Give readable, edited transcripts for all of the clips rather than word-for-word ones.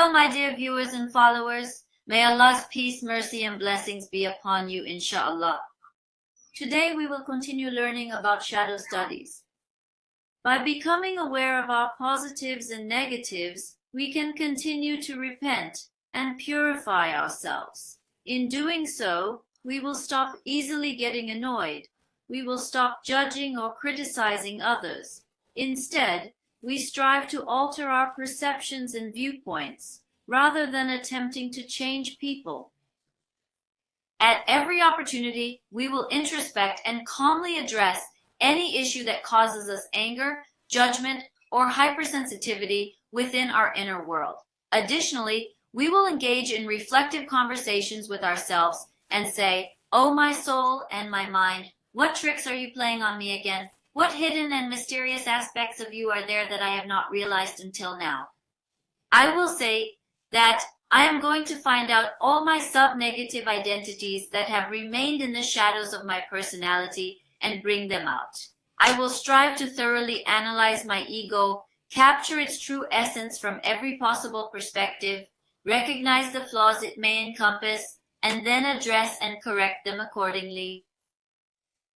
Hello, my dear viewers and followers. May Allah's peace, mercy, and blessings be upon you, inshallah. Today we will continue learning about shadow studies. By becoming aware of our positives and negatives, we can continue to repent and purify ourselves. In doing so, we will stop easily getting annoyed. We will stop judging or criticizing others. Instead, we strive to alter our perceptions and viewpoints, rather than attempting to change people. At every opportunity, we will introspect and calmly address any issue that causes us anger, judgment, or hypersensitivity within our inner world. Additionally, we will engage in reflective conversations with ourselves and say, "Oh, my soul and my mind, what tricks are you playing on me again? What hidden and mysterious aspects of you are there that I have not realized until now?" I will say that I am going to find out all my sub-negative identities that have remained in the shadows of my personality and bring them out. I will strive to thoroughly analyze my ego, capture its true essence from every possible perspective, recognize the flaws it may encompass, and then address and correct them accordingly.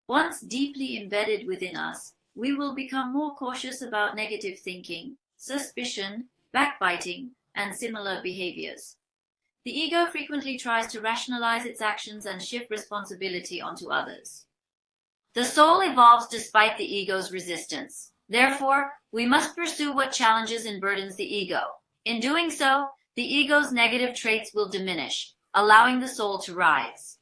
Once deeply embedded within us, we will become more cautious about negative thinking, suspicion, backbiting, and similar behaviors. The ego frequently tries to rationalize its actions and shift responsibility onto others. The soul evolves despite the ego's resistance. Therefore, we must pursue what challenges and burdens the ego. In doing so, the ego's negative traits will diminish, allowing the soul to rise.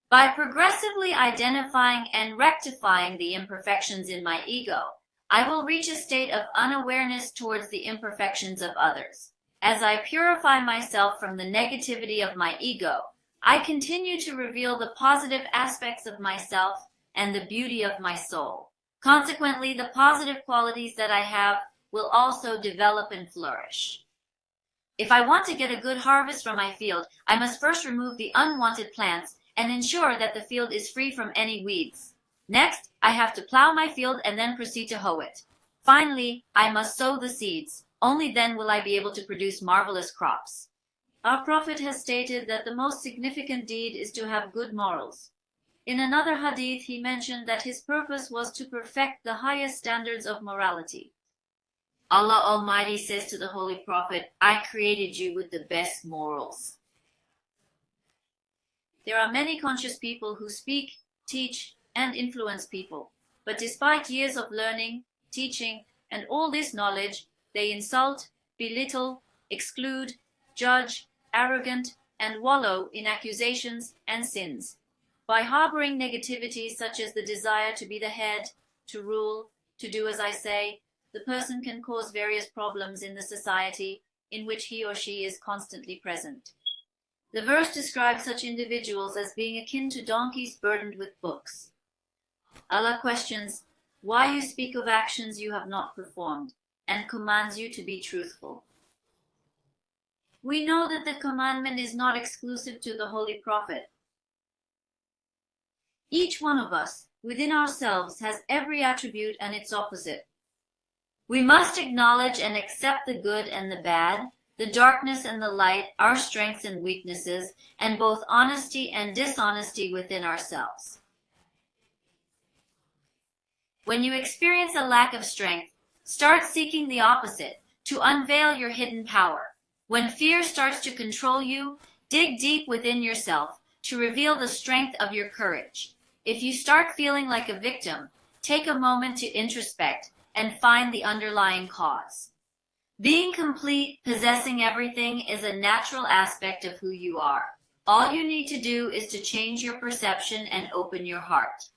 By progressively identifying and rectifying the imperfections in my ego, I will reach a state of unawareness towards the imperfections of others. As I purify myself from the negativity of my ego, I continue to reveal the positive aspects of myself and the beauty of my soul. Consequently, the positive qualities that I have will also develop and flourish. If I want to get a good harvest from my field, I must first remove the unwanted plants and ensure that the field is free from any weeds. Next, I have to plow my field and then proceed to hoe it. Finally, I must sow the seeds. Only then will I be able to produce marvelous crops. Our Prophet has stated that the most significant deed is to have good morals. In another hadith, he mentioned that his purpose was to perfect the highest standards of morality. Allah Almighty says to the Holy Prophet, "I created you with the best morals." There are many conscious people who speak, teach, and influence people, but despite years of learning, teaching, and all this knowledge, they insult, belittle, exclude, judge, arrogant, and wallow in accusations and sins. By harboring negativity such as the desire to be the head, to rule, to do as I say, the person can cause various problems in the society in which he or she is constantly present. The verse describes such individuals as being akin to donkeys burdened with books. Allah questions why you speak of actions you have not performed, and commands you to be truthful. We know that the commandment is not exclusive to the Holy Prophet. Each one of us, within ourselves, has every attribute and its opposite. We must acknowledge and accept the good and the bad, the darkness and the light, our strengths and weaknesses, and both honesty and dishonesty within ourselves. When you experience a lack of strength, start seeking the opposite, to unveil your hidden power. When fear starts to control you, dig deep within yourself to reveal the strength of your courage. If you start feeling like a victim, take a moment to introspect and find the underlying cause. Being complete, possessing everything, is a natural aspect of who you are. All you need to do is to change your perception and open your heart.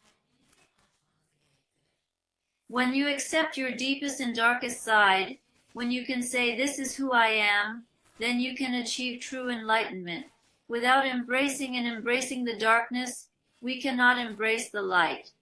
When you accept your deepest and darkest side, when you can say, "This is who I am," then you can achieve true enlightenment. Without embracing the darkness, we cannot embrace the light.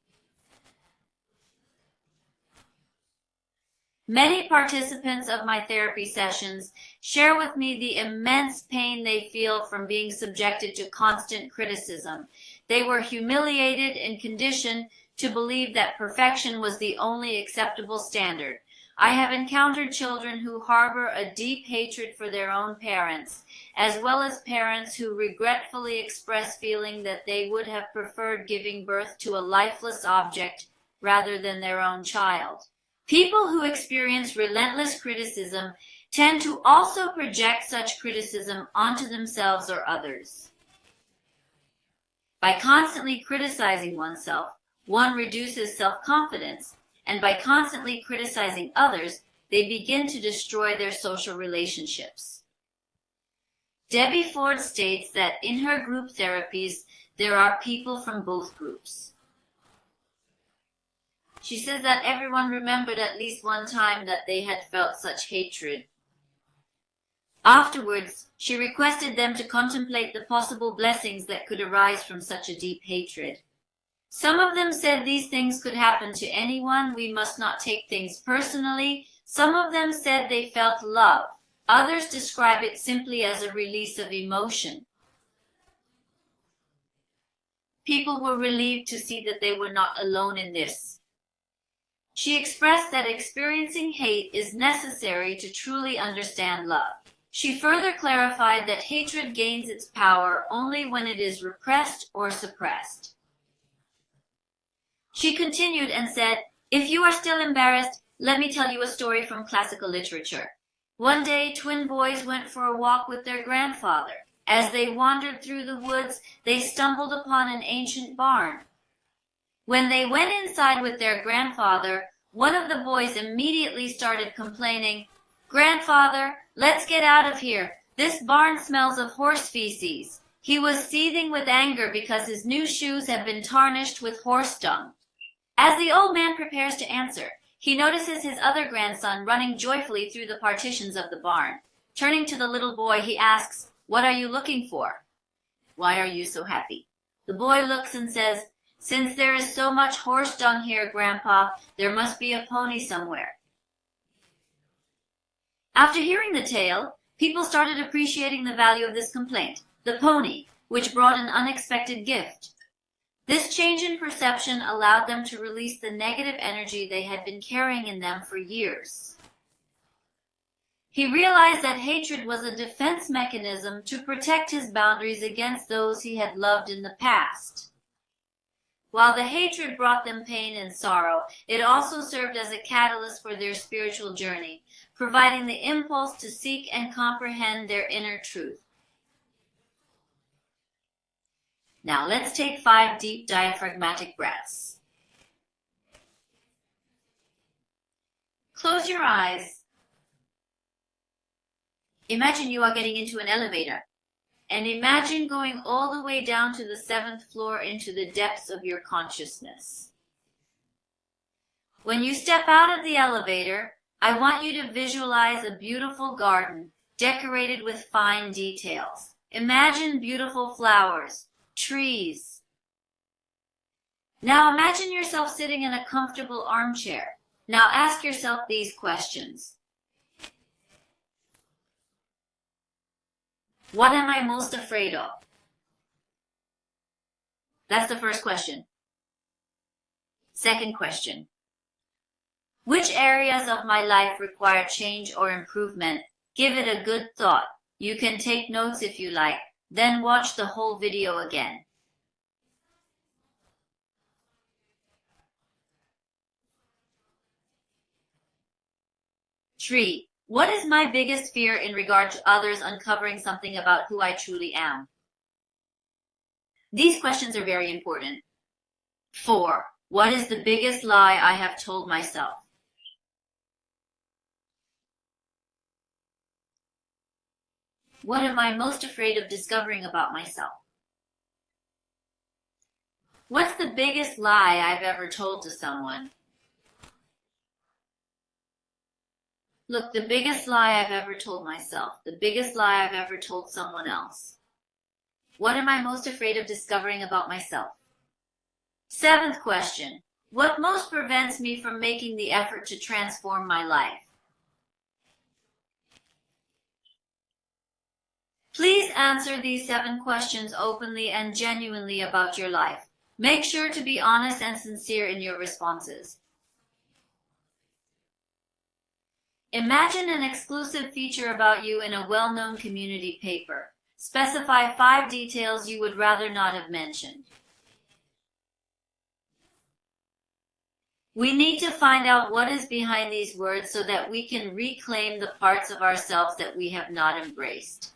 Many participants of my therapy sessions share with me the immense pain they feel from being subjected to constant criticism. They were humiliated and conditioned to believe that perfection was the only acceptable standard. I have encountered children who harbor a deep hatred for their own parents, as well as parents who regretfully express feeling that they would have preferred giving birth to a lifeless object rather than their own child. People who experience relentless criticism tend to also project such criticism onto themselves or others. By constantly criticizing oneself, one reduces self-confidence, and by constantly criticizing others, they begin to destroy their social relationships. Debbie Ford states that in her group therapies, there are people from both groups. She says that everyone remembered at least one time that they had felt such hatred. Afterwards, she requested them to contemplate the possible blessings that could arise from such a deep hatred. Some of them said these things could happen to anyone, we must not take things personally. Some of them said they felt love. Others describe it simply as a release of emotion. People were relieved to see that they were not alone in this. She expressed that experiencing hate is necessary to truly understand love. She further clarified that hatred gains its power only when it is repressed or suppressed. She continued and said, "If you are still embarrassed, let me tell you a story from classical literature. One day, twin boys went for a walk with their grandfather. As they wandered through the woods, they stumbled upon an ancient barn. When they went inside with their grandfather, one of the boys immediately started complaining, 'Grandfather, let's get out of here. This barn smells of horse feces.' He was seething with anger because his new shoes had been tarnished with horse dung. As the old man prepares to answer, he notices his other grandson running joyfully through the partitions of the barn. Turning to the little boy, he asks, 'What are you looking for? Why are you so happy?' The boy looks and says, 'Since there is so much horse dung here, Grandpa, there must be a pony somewhere.'" After hearing the tale, people started appreciating the value of this complaint, the pony, which brought an unexpected gift. This change in perception allowed them to release the negative energy they had been carrying in them for years. He realized that hatred was a defense mechanism to protect his boundaries against those he had loved in the past. While the hatred brought them pain and sorrow, it also served as a catalyst for their spiritual journey, providing the impulse to seek and comprehend their inner truth. Now let's take 5 deep diaphragmatic breaths. Close your eyes. Imagine you are getting into an elevator. And imagine going all the way down to the 7th floor into the depths of your consciousness. When you step out of the elevator, I want you to visualize a beautiful garden decorated with fine details. Imagine beautiful flowers, trees. Now imagine yourself sitting in a comfortable armchair. Now ask yourself these questions. What am I most afraid of? That's the first question. Second question. Which areas of my life require change or improvement? Give it a good thought. You can take notes if you like, then watch the whole video again. Three. What is my biggest fear in regard to others uncovering something about who I truly am? These questions are very important. 4. What is the biggest lie I have told myself? What am I most afraid of discovering about myself? What's the biggest lie I've ever told to someone? Look, the biggest lie I've ever told myself, the biggest lie I've ever told someone else. What am I most afraid of discovering about myself? 7th question. What most prevents me from making the effort to transform my life? Please answer these 7 questions openly and genuinely about your life. Make sure to be honest and sincere in your responses. Imagine an exclusive feature about you in a well-known community paper. Specify 5 details you would rather not have mentioned. We need to find out what is behind these words so that we can reclaim the parts of ourselves that we have not embraced.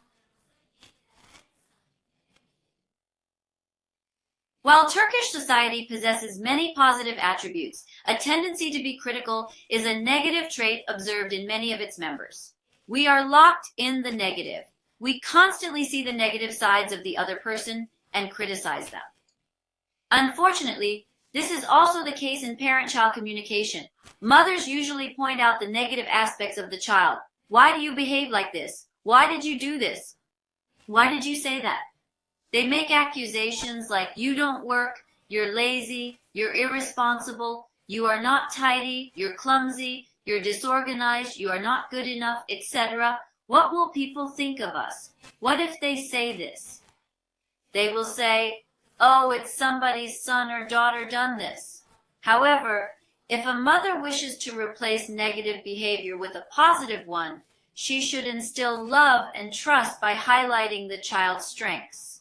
While Turkish society possesses many positive attributes, a tendency to be critical is a negative trait observed in many of its members. We are locked in the negative. We constantly see the negative sides of the other person and criticize them. Unfortunately, this is also the case in parent-child communication. Mothers usually point out the negative aspects of the child. Why do you behave like this? Why did you do this? Why did you say that? They make accusations like you don't work, you're lazy, you're irresponsible, you are not tidy, you're clumsy, you're disorganized, you are not good enough, etc. What will people think of us? What if they say this? They will say, oh, it's somebody's son or daughter done this. However, if a mother wishes to replace negative behavior with a positive one, she should instill love and trust by highlighting the child's strengths.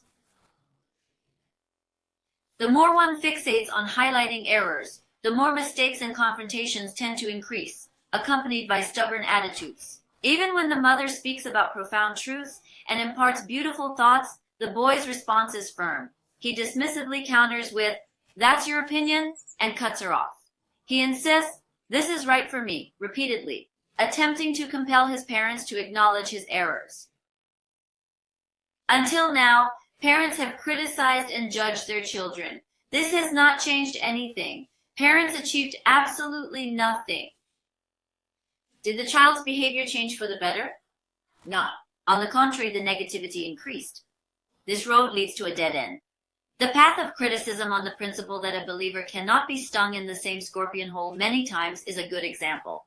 The more one fixates on highlighting errors, the more mistakes and confrontations tend to increase, accompanied by stubborn attitudes. Even when the mother speaks about profound truths and imparts beautiful thoughts, the boy's response is firm. He dismissively counters with, "That's your opinion," and cuts her off. He insists, "This is right for me," repeatedly, attempting to compel his parents to acknowledge his errors. Until now, parents have criticized and judged their children. This has not changed anything. Parents achieved absolutely nothing. Did the child's behavior change for the better? No. On the contrary, the negativity increased. This road leads to a dead end. The path of criticism on the principle that a believer cannot be stung in the same scorpion hole many times is a good example.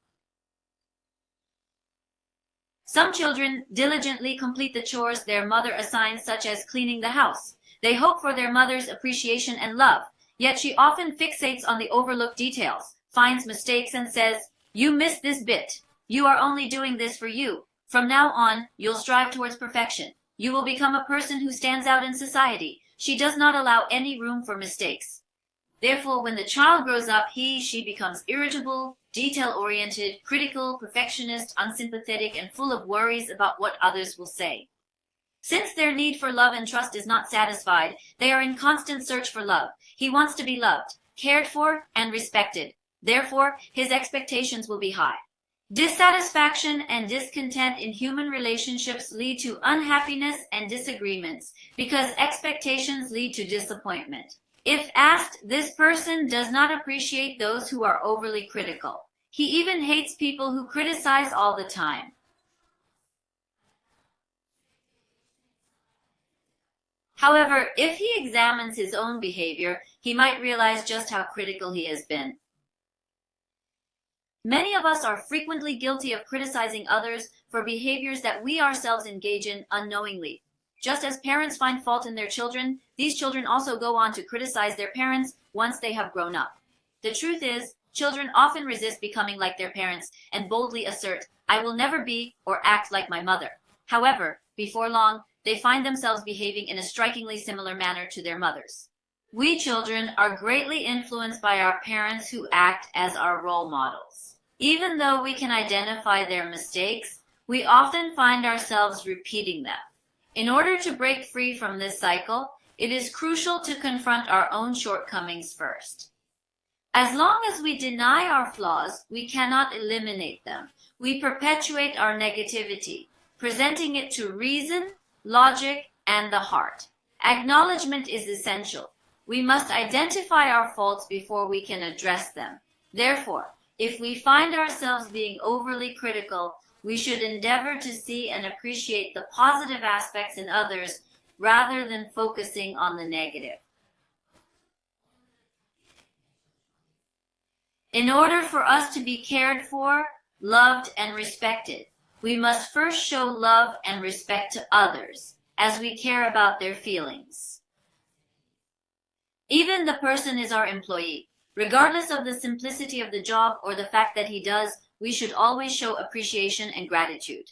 Some children diligently complete the chores their mother assigns, such as cleaning the house. They hope for their mother's appreciation and love, yet she often fixates on the overlooked details, finds mistakes, and says, "You missed this bit. You are only doing this for you. From now on, you'll strive towards perfection. You will become a person who stands out in society." She does not allow any room for mistakes. Therefore, when the child grows up, she becomes irritable, detail-oriented, critical, perfectionist, unsympathetic, and full of worries about what others will say. Since their need for love and trust is not satisfied, they are in constant search for love. He wants to be loved, cared for, and respected. Therefore, his expectations will be high. Dissatisfaction and discontent in human relationships lead to unhappiness and disagreements because expectations lead to disappointment. If asked, this person does not appreciate those who are overly critical. He even hates people who criticize all the time. However, if he examines his own behavior, he might realize just how critical he has been. Many of us are frequently guilty of criticizing others for behaviors that we ourselves engage in unknowingly. Just as parents find fault in their children, these children also go on to criticize their parents once they have grown up. The truth is, children often resist becoming like their parents and boldly assert, "I will never be or act like my mother." However, before long, they find themselves behaving in a strikingly similar manner to their mothers. We children are greatly influenced by our parents who act as our role models. Even though we can identify their mistakes, we often find ourselves repeating them. In order to break free from this cycle, it is crucial to confront our own shortcomings first. As long as we deny our flaws, we cannot eliminate them. We perpetuate our negativity, presenting it to reason, logic, and the heart. Acknowledgement is essential. We must identify our faults before we can address them. Therefore, if we find ourselves being overly critical, we should endeavor to see and appreciate the positive aspects in others rather than focusing on the negative. In order for us to be cared for, loved, and respected, we must first show love and respect to others as we care about their feelings. Even the person is our employee. Regardless of the simplicity of the job or the fact that he does we should always show appreciation and gratitude.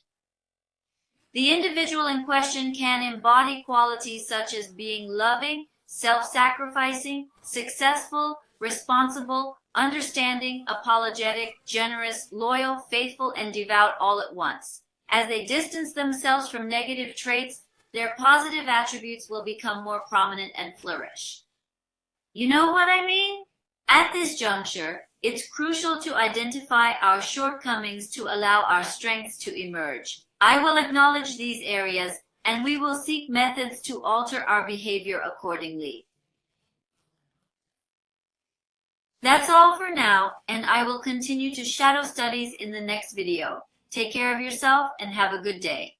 The individual in question can embody qualities such as being loving, self-sacrificing, successful, responsible, understanding, apologetic, generous, loyal, faithful, and devout all at once. As they distance themselves from negative traits, their positive attributes will become more prominent and flourish. You know what I mean? At this juncture, it's crucial to identify our shortcomings to allow our strengths to emerge. I will acknowledge these areas, and we will seek methods to alter our behavior accordingly. That's all for now, and I will continue to shadow studies in the next video. Take care of yourself and have a good day.